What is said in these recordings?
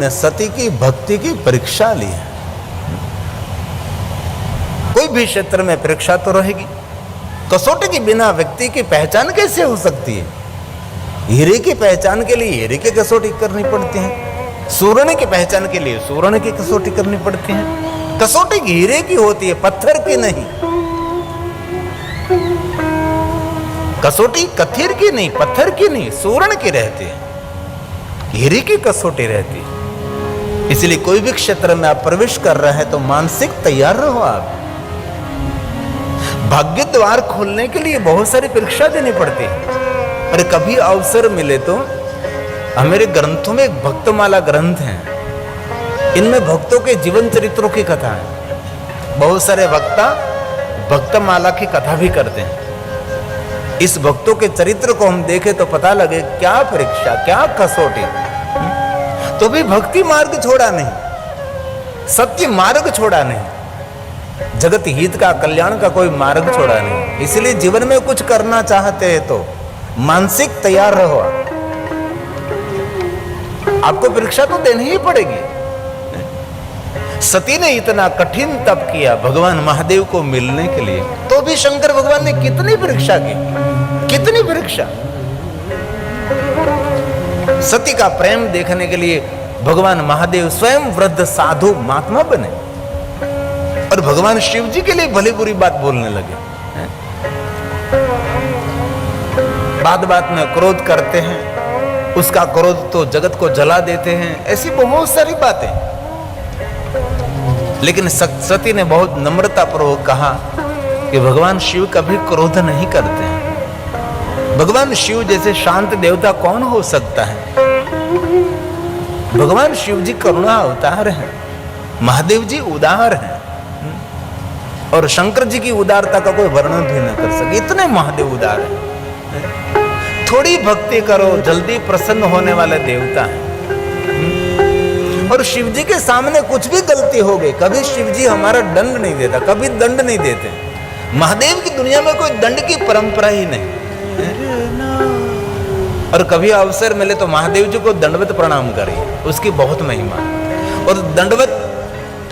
ने सती की भक्ति की परीक्षा ली है। कोई भी क्षेत्र में परीक्षा तो रहेगी। कसौटी के बिना व्यक्ति की पहचान कैसे हो सकती है? हीरे की पहचान के लिए हीरे की कसौटी करनी पड़ती है, स्वर्ण की पहचान के लिए स्वर्ण की कसौटी करनी पड़ती है। कसौटी हीरे की होती है, पत्थर की नहीं। कसौटी कथीर की नहीं, पत्थर की नहीं, स्वर्ण की रहती है, हीरे की कसौटी रहती है। इसलिए कोई भी क्षेत्र में आप प्रवेश कर रहे हैं तो मानसिक तैयार रहो। आप भाग्य द्वार खोलने के लिए बहुत सारी परीक्षा देनी पड़ती है। और कभी अवसर मिले तो हमारे ग्रंथों में एक भक्तमाला ग्रंथ है, इनमें भक्तों के जीवन चरित्रों की कथा है। बहुत सारे वक्ता भक्तमाला की कथा भी करते हैं। इस भक्तों के चरित्र को हम देखें तो पता लगे क्या परीक्षा, क्या कसौटी। तो भी भक्ति मार्ग छोड़ा नहीं, सत्य मार्ग छोड़ा नहीं, जगत हित का, कल्याण का कोई मार्ग छोड़ा नहीं। इसलिए जीवन में कुछ करना चाहते हैं तो मानसिक तैयार रहो। आपको परीक्षा तो देनी ही पड़ेगी। सती ने इतना कठिन तप किया भगवान महादेव को मिलने के लिए, तो भी शंकर भगवान ने कितनी परीक्षा की, कितनी परीक्षा। सती का प्रेम देखने के लिए भगवान महादेव स्वयं वृद्ध साधु महात्मा बने और भगवान शिव जी के लिए भली बुरी बात बोलने लगे। बात बात में क्रोध करते हैं, उसका क्रोध तो जगत को जला देते हैं, ऐसी बहुत सारी बातें। लेकिन सती ने बहुत नम्रता पूर्वक कहा कि भगवान शिव कभी क्रोध नहीं करते हैं। भगवान शिव जैसे शांत देवता कौन हो सकता है? भगवान शिव जी करुणा अवतार हैं, महादेव जी उदार हैं, और शंकर जी की उदारता का कोई वर्णन भी न कर सके, इतने महादेव उदार हैं। थोड़ी भक्ति करो, जल्दी प्रसन्न होने वाले देवता हैं। और शिव जी के सामने कुछ भी गलती हो गई, कभी शिव जी हमारा दंड नहीं देता, कभी दंड नहीं देते। महादेव की दुनिया में कोई दंड की परंपरा ही नहीं। और कभी अवसर मिले तो महादेव जी को दंडवत प्रणाम करिए, उसकी बहुत महिमा। और दंडवत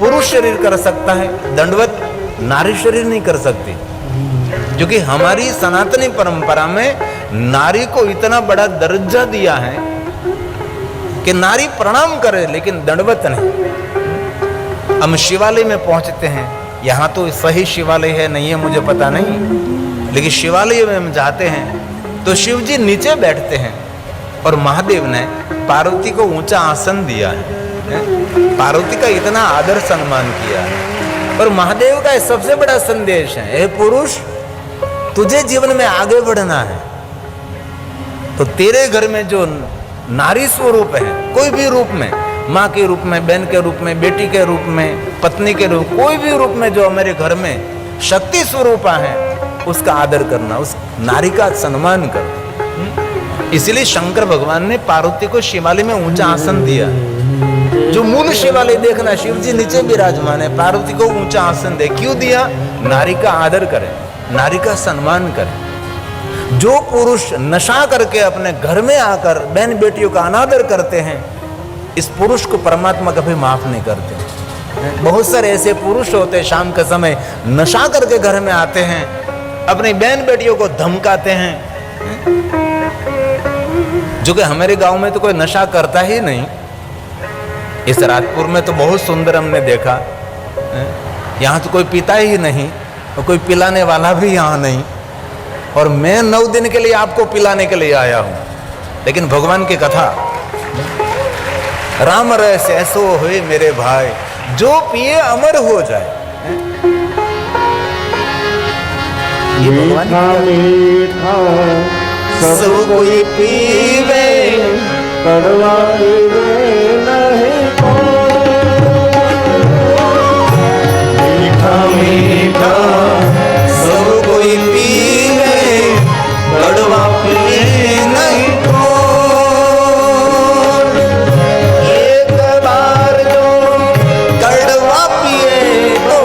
पुरुष शरीर कर सकता है, दंडवत नारी शरीर नहीं कर सकती, क्योंकि हमारी सनातनी परंपरा में नारी को इतना बड़ा दर्जा दिया है कि नारी प्रणाम करे लेकिन दंडवत नहीं। हम शिवालय में पहुंचते हैं, यहां तो सही शिवालय है नहीं है मुझे पता नहीं, लेकिन शिवालय में हम जाते हैं तो शिव जी नीचे बैठते हैं और महादेव ने पार्वती को ऊंचा आसन दिया है। पार्वती का इतना आदर सम्मान किया है। और महादेव का सबसे बड़ा संदेश है, हे पुरुष तुझे जीवन में आगे बढ़ना है तो तेरे घर में जो नारी स्वरूप है, कोई भी रूप में, माँ के रूप में, बहन के रूप में, बेटी के रूप में, पत्नी के रूप, कोई भी रूप में जो मेरे घर में शक्ति स्वरूपा है उसका आदर करना, उस नारी का सम्मान कर। इसलिए शंकर भगवान ने पार्वती को शिवालय में ऊंचा आसन दिया। जो मूल शिवालय देखना, शिव जी नीचे विराजमान है, पार्वती को ऊंचा आसन दे। क्यों दिया? नारी का आदर करे, नारी का सम्मान करे। जो पुरुष नशा करके अपने घर में आकर बहन बेटियों का अनादर करते हैं, इस पुरुष को परमात्मा कभी माफ नहीं करते। बहुत सारे ऐसे पुरुष होते हैं शाम के समय नशा करके घर में आते हैं, अपनी बहन बेटियों को धमकाते हैं। जो कि हमारे गांव में तो कोई नशा करता ही नहीं। इस राजपुर में तो बहुत सुंदर हमने देखा, यहाँ तो कोई पीता ही नहीं और कोई पिलाने वाला भी यहाँ नहीं। और मैं 9 दिन के लिए आपको पिलाने के लिए आया हूँ। लेकिन भगवान की कथा, राम रस ऐसो हुए मेरे भाई, जो पिए अमर हो जाए। ये भगवान मीठा सब कोई पीवे, कड़वा नहीं मीठा मीठा सब कोई पीवे, कड़वा पिए नहीं कौन। एक बार जो कड़वा पिए तो,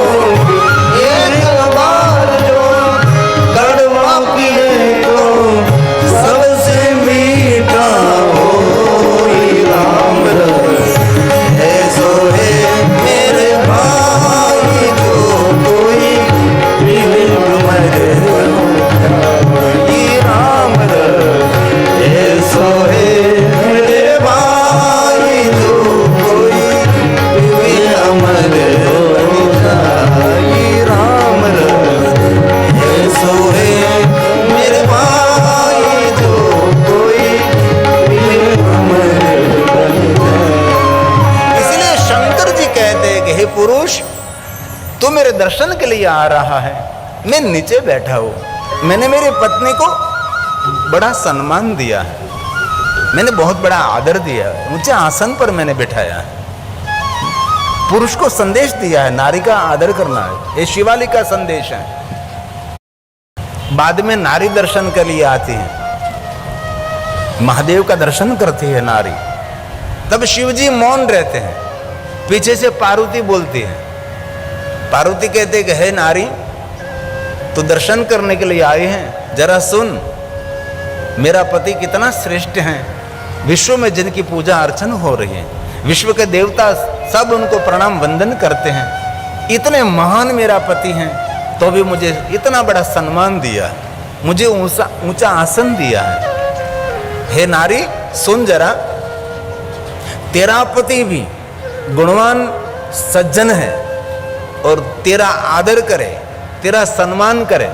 एक बार जो कड़वा पिए तो सबसे मीठा हो राम। हे पुरुष, तू मेरे दर्शन के लिए आ रहा है, मैं नीचे बैठा हूं। मैंने मेरी पत्नी को बड़ा सम्मान दिया है, मैंने बहुत बड़ा आदर दिया है, ऊंचे आसन पर मैंने बिठाया है। पुरुष को संदेश दिया है, नारी का आदर करना है, ये शिवालिक का संदेश है। बाद में नारी दर्शन के लिए आती है, महादेव का दर्शन करती है नारी, तब शिवजी मौन रहते हैं। पीछे से पार्वती बोलती है, पार्वती कहते कि हे नारी, तो दर्शन करने के लिए आए हैं, जरा सुन, मेरा पति कितना श्रेष्ठ है, विश्व में जिनकी पूजा अर्चन हो रही है, विश्व के देवता सब उनको प्रणाम वंदन करते हैं, इतने महान मेरा पति हैं, तो भी मुझे इतना बड़ा सम्मान दिया, मुझे ऊंचा आसन दिया है। हे नारी सुन जरा, तेरा पति भी गुणवान सज्जन है और तेरा आदर करे, तेरा सम्मान करे।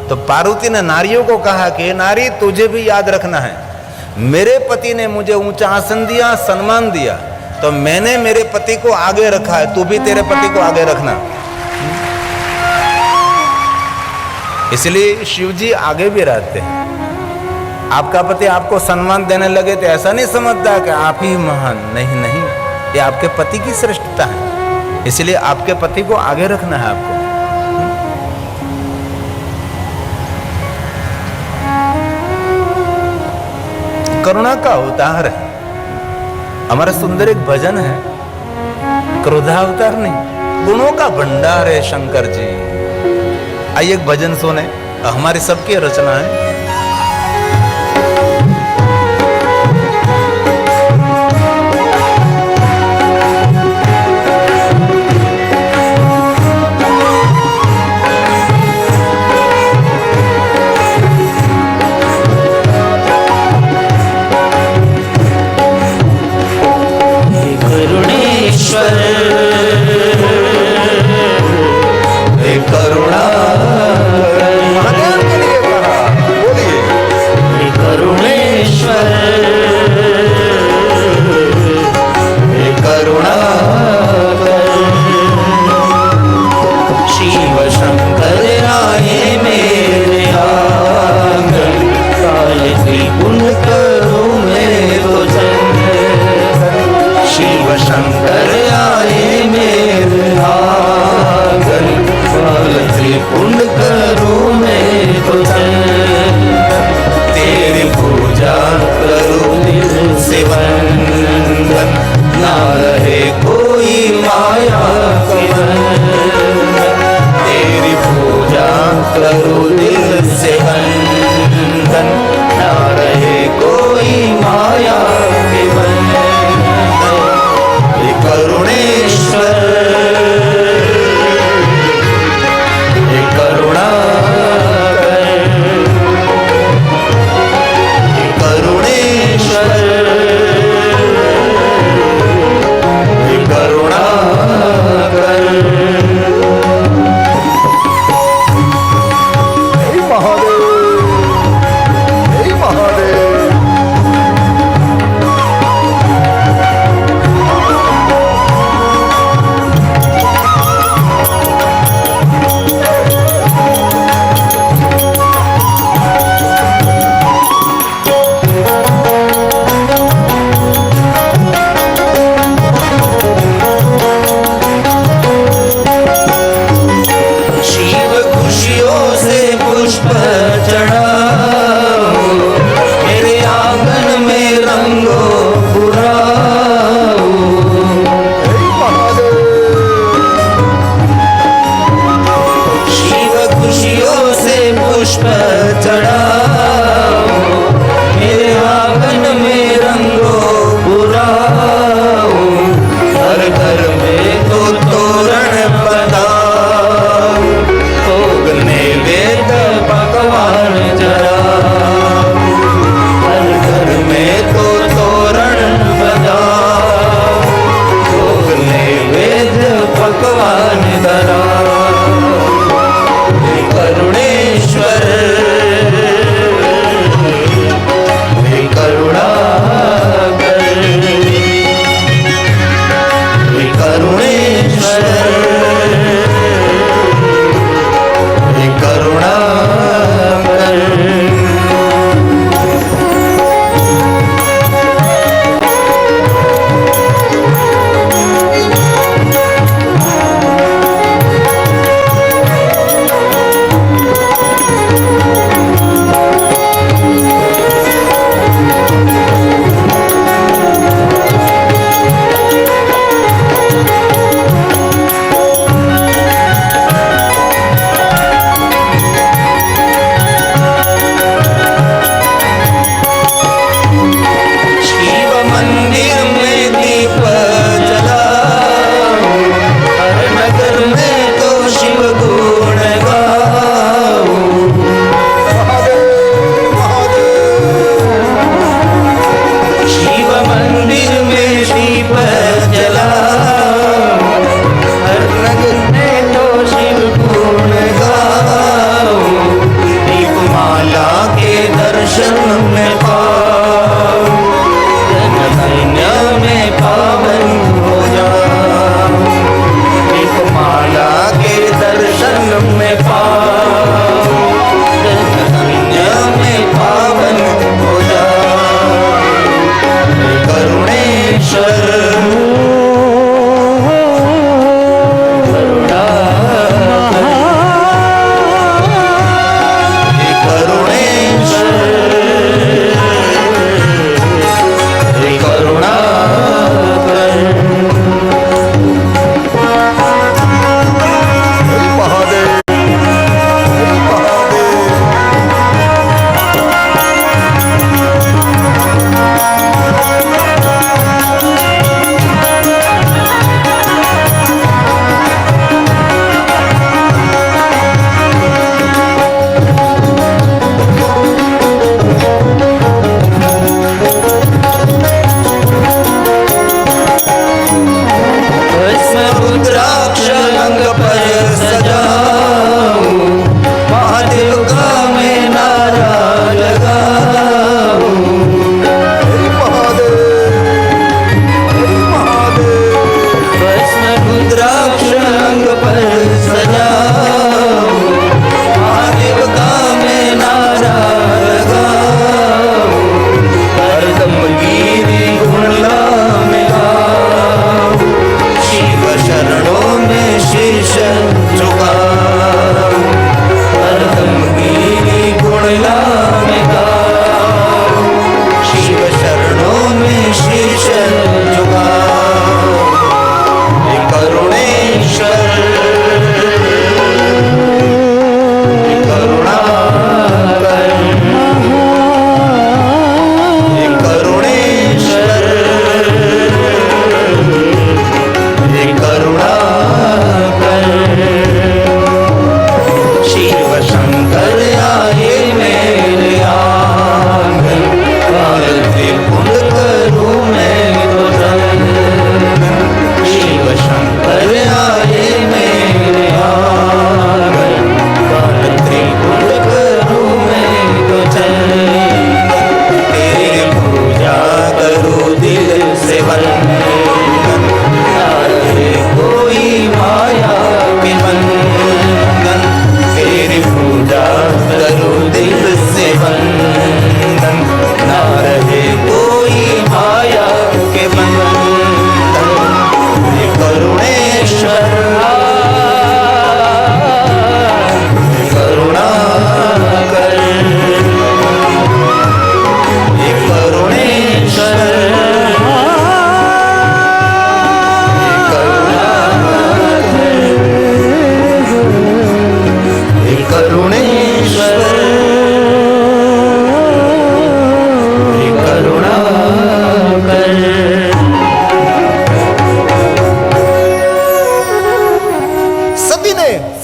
तो पार्वती ने नारियों को कहा कि नारी, तुझे भी याद रखना है, मेरे पति ने मुझे ऊंचा आसन दिया, सम्मान दिया, तो मैंने मेरे पति को आगे रखा है, तू भी तेरे पति को आगे रखना। इसलिए शिवजी आगे भी रहते हैं। आपका पति आपको सम्मान देने लगे तो ऐसा नहीं समझता कि आप ही महान, नहीं नहीं, ये आपके पति की श्रेष्ठता है, इसलिए आपके पति को आगे रखना है आपको। करुणा का अवतार है हमारा सुंदर एक भजन है, क्रोधावतार नहीं, गुणों का भंडार है शंकर जी। आइए एक भजन सुने, हमारी सबकी रचना है। शंकर आए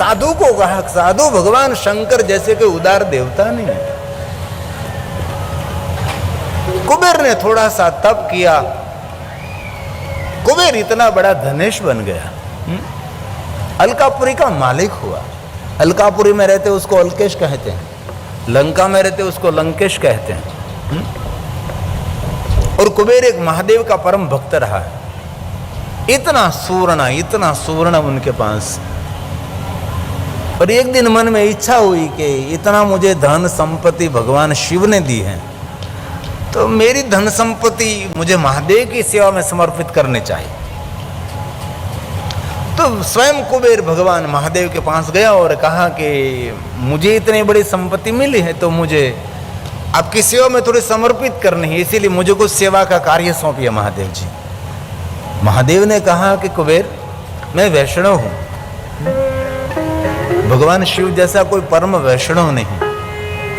साधु को कहा, साधु भगवान शंकर जैसे कोई उदार देवता नहीं है। कुबेर ने थोड़ा सा तप किया, कुबेर इतना बड़ा धनेश बन गया, अलकापुरी का मालिक हुआ। अलकापुरी में रहते उसको अलकेश कहते हैं, लंका में रहते उसको लंकेश कहते हैं। और कुबेर एक महादेव का परम भक्त रहा है। इतना सुवर्ण उनके पास। और एक दिन मन में इच्छा हुई कि इतना मुझे धन संपत्ति भगवान शिव ने दी है, तो मेरी धन संपत्ति मुझे महादेव की सेवा में समर्पित करनी चाहिए। तो स्वयं कुबेर भगवान महादेव के पास गया और कहा कि मुझे इतनी बड़ी संपत्ति मिली है, तो मुझे आपकी सेवा में थोड़ी समर्पित करनी है, इसीलिए मुझे कुछ सेवा का कार्य सौंपिए महादेव जी। महादेव ने कहा कि कुबेर, मैं वैष्णव हूं, भगवान शिव जैसा कोई परम वैष्णव नहीं।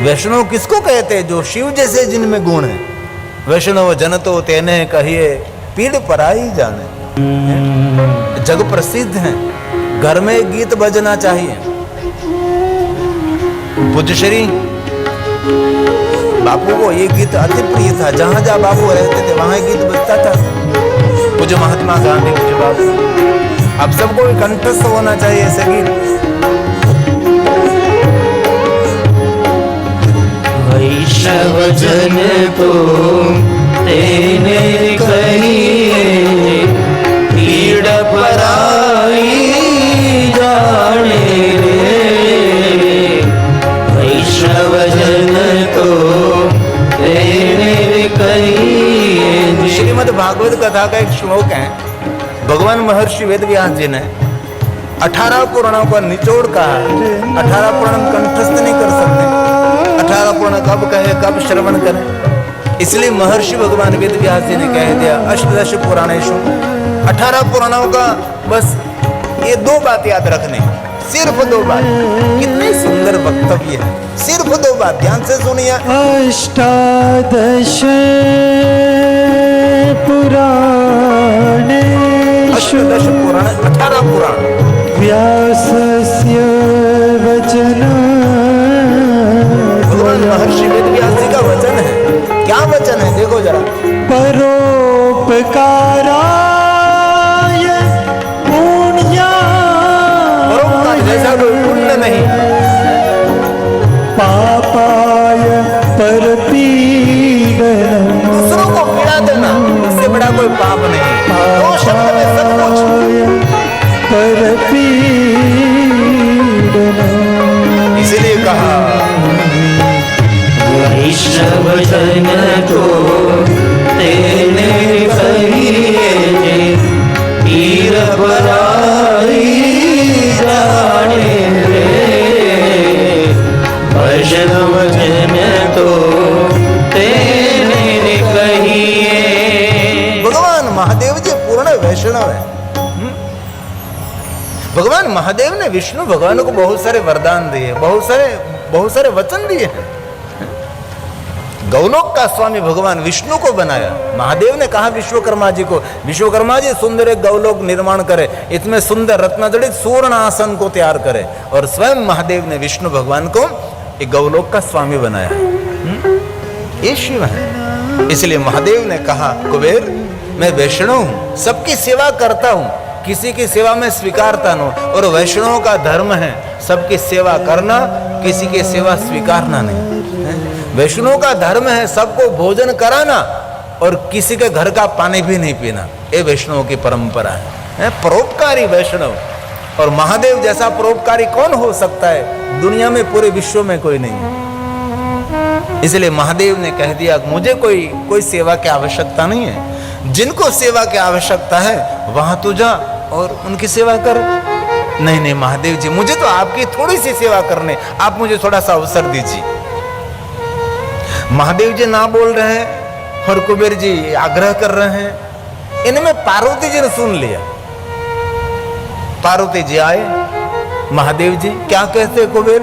वैष्णव किसको कहते हैं? जो शिव जैसे जिनमें गुण है। वैष्णव जन तो तेने कहिए पीड़ पराई जाने, जग प्रसिद्ध है। घर में गीत बजना चाहिए। पूज्य श्री बापू को ये गीत अति प्रिय था, जहां जहां बापू रहते थे वहां गीत बजता था। पूज्य महात्मा गांधी, पूज्य बापू, अब सबको कंठस्थ होना चाहिए ऐसे गीत। वैष्णव जन तो तेने कहिए पीड़ पराई जाने रे। वैष्णव जन तो तेने कहिए। श्रीमद् भागवत कथा का एक श्लोक है, भगवान महर्षि वेद व्यास जी ने 18 पुराणों का निचोड़ कहा। 18 पुराण कंठस्थ नहीं कर सकते, 18 पुराण कब कहे, कब श्रवण करें, इसलिए महर्षि भगवान वेद व्यास जी ने कह दिया अष्टदश पुराणेषु। 18 पुराणों का बस ये 2 बात याद रखने, सिर्फ 2 बात। कितने सुंदर वक्तव्य है, सिर्फ 2 बात, ध्यान से सुनिए। अष्टादश पुराणे, अष्टादश पुराण 18 पुराण, व्यासस्य वचन, भगवान महर्षि वेद व्यास जी का वचन है। क्या वचन है देखो जरा। परोपकाराय पुण्य, परोपकार जैसा कोई पुण्य नहीं। पापाय परपीडनम्, दूसरों को पीड़ा देना इससे बड़ा कोई पाप नहीं। 2 शब्द में सब कुछ। परपीडनम्, इसलिए कहा वैष्णव जन तो तेने कहिए पीड़ पराई जाने रे। वैष्णव जन तो तेने कहिए। भगवान महादेव जी पूर्ण वैष्णव है। भगवान महादेव ने विष्णु भगवान को बहुत सारे वरदान दिए, बहुत सारे वचन दिए हैं। गौलोक का स्वामी भगवान विष्णु को बनाया। महादेव ने कहा विश्वकर्मा जी को, विश्वकर्मा जी सुंदर एक गौलोक निर्माण करे, इसमें सुंदर रत्नजड़ित सुवर्ण आसन को तैयार करे, और स्वयं महादेव ने विष्णु भगवान को एक गौलोक का स्वामी बनाया। ये शिव है। इसलिए महादेव ने कहा कुबेर, मैं वैष्णव हूं, सबकी सेवा करता हूं, किसी की सेवा में स्वीकारता न, और वैष्णव का धर्म है सबकी सेवा करना, किसी की सेवा स्वीकारना नहीं। वैष्णव का धर्म है सबको भोजन कराना और किसी के घर का पानी भी नहीं पीना। ये वैष्णव की परंपरा है, परोपकारी वैष्णव। और महादेव जैसा परोपकारी कौन हो सकता है? दुनिया में पूरे विश्व में कोई नहीं है। इसलिए महादेव ने कह दिया मुझे कोई सेवा की आवश्यकता नहीं है। जिनको सेवा की आवश्यकता है वहां तू जा और उनकी सेवा कर। नहीं महादेव जी, मुझे तो आपकी थोड़ी सी सेवा करने, आप मुझे थोड़ा सा अवसर दीजिए। महादेव जी ना बोल रहे हैं और कुबेर जी आग्रह कर रहे हैं। इनमें पार्वती जी ने सुन लिया। पार्वती जी आए, महादेव जी क्या कहते कुबेर?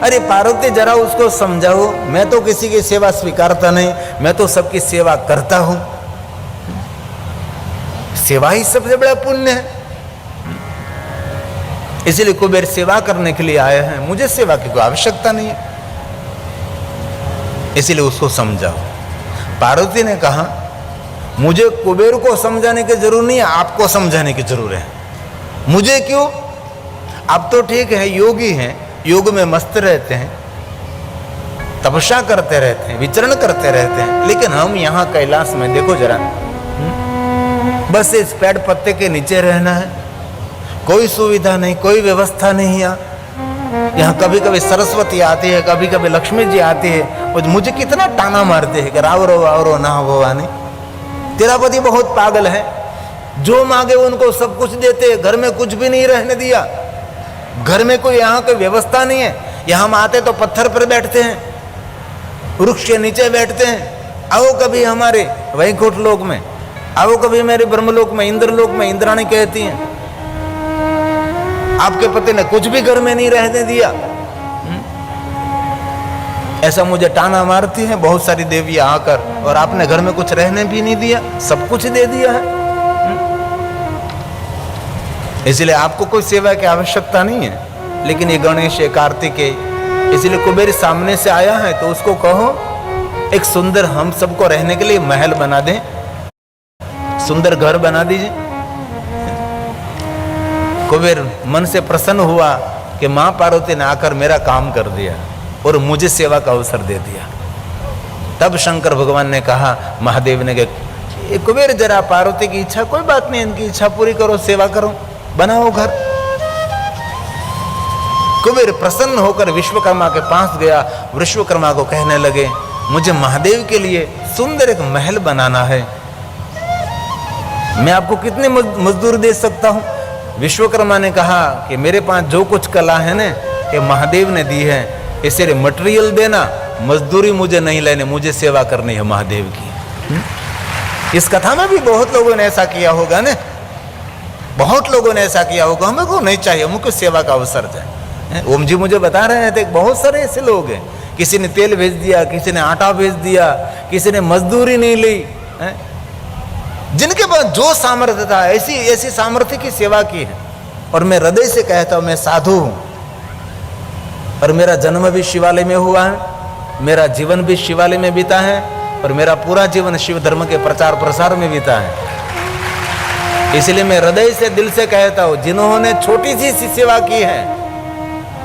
अरे पार्वती जरा उसको समझाओ, मैं तो किसी की सेवा स्वीकारता नहीं, मैं तो सबकी सेवा करता हूं। सेवा ही सबसे बड़ा पुण्य है। इसीलिए कुबेर सेवा करने के लिए आए हैं, मुझे सेवा की कोई आवश्यकता नहीं है। इसीलिए उसको समझाओ। पार्वती ने कहा मुझे कुबेर को समझाने की जरूरत नहीं है, आपको समझाने की जरूरत है। मुझे क्यों? आप तो ठीक है, योगी हैं, योग में मस्त रहते हैं, तपस्या करते रहते हैं, विचरण करते रहते हैं, लेकिन हम यहाँ कैलाश में देखो जरा, बस इस पेड़ पत्ते के नीचे रहना है, कोई सुविधा नहीं, कोई व्यवस्था नहीं। यहाँ कभी कभी सरस्वती आती है, कभी कभी लक्ष्मी जी आती है, और मुझे कितना ताना मारते हैं कि आओ रो ना वो आने, तेरा पति बहुत पागल है, जो मांगे उनको सब कुछ देते, घर में कुछ भी नहीं रहने दिया, घर में कोई यहाँ कोई व्यवस्था नहीं है, यहाँ हम आते तो पत्थर पर बैठते हैं, वृक्ष के नीचे बैठते हैं, आओ कभी हमारे वैकुंठ लोक में, आओ कभी मेरे ब्रह्मलोक में, इंद्रलोक में। इंद्राणी कहती हैं आपके पति ने कुछ भी घर में नहीं रहने दिया। ऐसा मुझे ताना मारती हैं बहुत सारी देवियां आकर, और आपने घर में कुछ रहने भी नहीं दिया, सब कुछ दे दिया है। इसलिए आपको कोई सेवा की आवश्यकता नहीं है। लेकिन ये गणेश है, कार्तिक है, इसलिए कुबेर सामने से आया है तो उसको कहो एक सुंदर हम सबको रहने के लिए महल बना दें, सुंदर घर बना दीजिए। कुबेर मन से प्रसन्न हुआ कि मां पार्वती ने आकर मेरा काम कर दिया और मुझे सेवा का अवसर दे दिया। तब शंकर भगवान ने कहा, महादेव ने कहा कुबेर जरा पार्वती की इच्छा, कोई बात नहीं, इनकी इच्छा पूरी करो, सेवा करो, बनाओ घर। कुबेर प्रसन्न होकर विश्वकर्मा के पास गया, विश्वकर्मा को कहने लगे मुझे महादेव के लिए सुंदर एक महल बनाना है, मैं आपको कितने मजदूर दे सकता हूं? विश्वकर्मा ने कहा कि मेरे पास जो कुछ कला है ना ये महादेव ने दी है, इसलिए मटेरियल देना, मजदूरी मुझे नहीं लेने, मुझे सेवा करनी है महादेव की। इस कथा में भी बहुत लोगों ने ऐसा किया होगा ना, बहुत लोगों ने ऐसा किया होगा, हमें को नहीं चाहिए, हमको सेवा का अवसर है। ओम जी मुझे बता रहे थे बहुत सारे ऐसे लोग हैं, किसी ने तेल भेज दिया, किसी ने आटा भेज दिया, किसी ने मजदूरी नहीं ली, जिनके पास जो सामर्थ्य था ऐसी ऐसी सामर्थ्य की सेवा की है। और मैं हृदय से कहता हूं मैं साधु हूं, और मेरा जन्म भी शिवालय में हुआ है, मेरा जीवन भी शिवालय में बीता है, और मेरा पूरा जीवन शिव धर्म के प्रचार प्रसार में बीता है। इसलिए मैं हृदय से दिल से कहता हूं जिन्होंने छोटी सी सेवा की है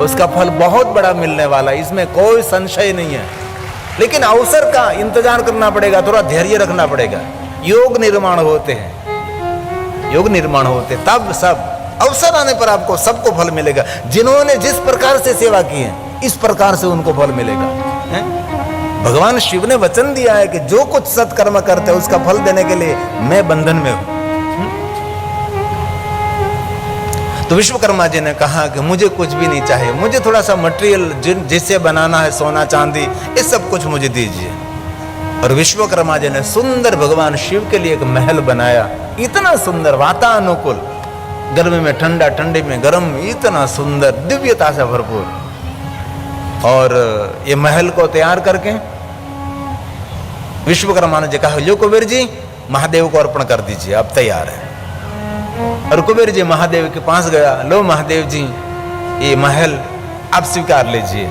उसका फल बहुत बड़ा मिलने वाला है, इसमें कोई संशय नहीं है। लेकिन अवसर का इंतजार करना पड़ेगा, थोड़ा धैर्य रखना पड़ेगा। योग निर्माण होते हैं, योग निर्माण होते, तब सब अवसर आने पर आपको सबको फल मिलेगा। जिन्होंने जिस प्रकार से सेवा की है इस प्रकार से उनको फल मिलेगा। भगवान शिव ने वचन दिया है कि जो कुछ सत्कर्म करते हैं उसका फल देने के लिए मैं बंधन में हूं। तो विश्वकर्मा जी ने कहा कि मुझे कुछ भी नहीं चाहिए, मुझे थोड़ा सा मटेरियल जिससे बनाना है, सोना चांदी, ये सब कुछ मुझे दीजिए। और विश्वकर्मा जी ने सुंदर भगवान शिव के लिए एक महल बनाया, इतना सुंदर, वातानुकूल, गर्मी में ठंडा, ठंडी में गर्म, इतना सुंदर, दिव्यता से भरपूर। और ये महल को तैयार करके विश्वकर्मा ने जी कहा लो कुबेर जी महादेव को अर्पण कर दीजिए, अब तैयार है। और कुबेर जी महादेव के पास गया, लो महादेव जी ये महल आप स्वीकार लीजिए।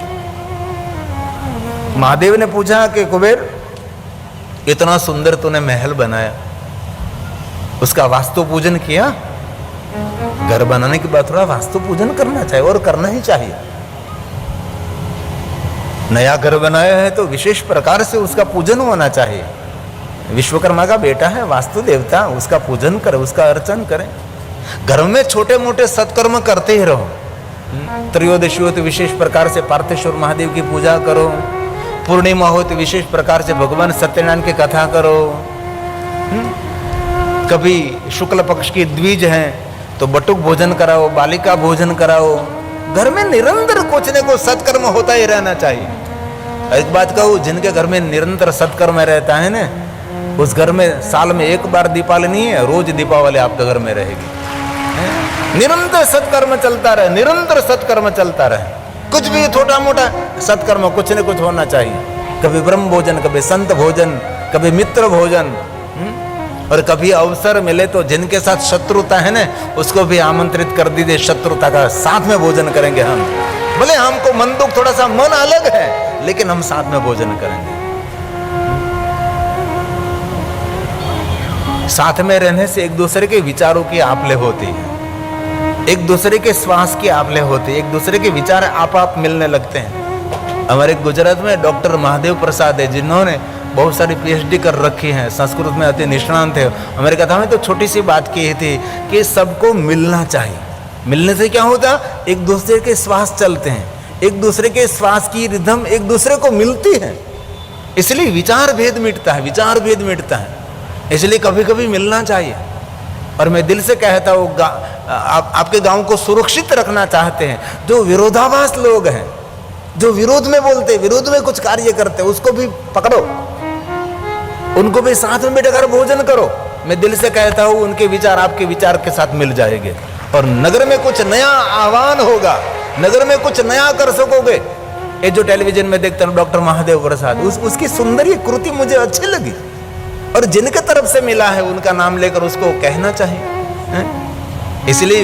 महादेव ने पूछा कि कुबेर इतना सुंदर तूने महल बनाया, उसका वास्तु पूजन किया? घर बनाने के बाद थोड़ा वास्तु पूजन करना चाहिए, और करना ही चाहिए। नया घर बनाया है तो विशेष प्रकार से उसका पूजन होना चाहिए। विश्वकर्मा का बेटा है, वास्तु देवता, उसका पूजन करे, उसका अर्चन करें। घर में छोटे मोटे सत्कर्म करते ही रहो। त्रयोदशी हो तो विशेष प्रकार से पार्थेश्वर महादेव की पूजा करो, पूर्णिमा हो तो विशेष प्रकार से भगवान सत्यनारायण की कथा करो, कभी शुक्ल पक्ष की द्विज है तो बटुक भोजन कराओ, बालिका भोजन कराओ। घर में निरंतर कुछ न कुछ सत्कर्म होता ही रहना चाहिए। एक बात कहूँ, जिनके घर में निरंतर सत्कर्म रहता है ना, उस घर में साल में एक बार दीपावली नहीं है, रोज दीपावली आपके घर में रहेगी। निरंतर सत्कर्म चलता रहे, निरंतर सत्कर्म चलता रहे, कुछ भी छोटा मोटा सत्कर्म कुछ न कुछ होना चाहिए। कभी ब्रह्म भोजन, कभी संत भोजन, कभी मित्र भोजन, और कभी अवसर मिले तो जिनके साथ शत्रुता है ना, उसको भी आमंत्रित कर दीजिए, शत्रुता का साथ में भोजन करेंगे हम। भले हमको मन दुख, थोड़ा सा मन अलग है, लेकिन हम साथ में भोजन करेंगे। साथ में रहने से एक दूसरे के विचारों की आपले होती है, एक दूसरे के श्वास की आपले होती है, एक दूसरे के विचार आप मिलने लगते हैं। हमारे गुजरात में डॉक्टर महादेव प्रसाद है, जिन्होंने बहुत सारी पीएचडी कर रखी है, संस्कृत में अति निष्णांत है। हमारी कथा में तो छोटी सी बात की थी कि सबको मिलना चाहिए। मिलने से क्या होता, एक दूसरे के श्वास चलते हैं, एक दूसरे के श्वास की रिदम एक दूसरे को मिलती है, इसलिए विचार भेद मिटता है, विचार भेद मिटता है। इसलिए कभी कभी मिलना चाहिए। और मैं दिल से कहता हूँ, आपके गांव को सुरक्षित रखना चाहते हैं, जो विरोधाभास लोग हैं, जो विरोध में बोलते, विरोध में कुछ कार्य करते, उसको भी पकड़ो, उनको भी साथ में बैठकर भोजन करो। मैं दिल से कहता हूँ, उनके विचार आपके विचार के साथ मिल जाएंगे और नगर में कुछ नया आह्वान होगा, नगर में कुछ नया कर सकोगे। ये जो टेलीविजन में देखते हैं डॉक्टर महादेव प्रसाद, उसकी सुंदर ये कृति मुझे अच्छी लगी, और जिनके तरफ से मिला है उनका नाम लेकर उसको कहना चाहिए। इसलिए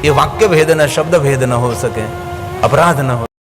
ये वाक्य भेद न, शब्द भेद न हो सके, अपराध न हो।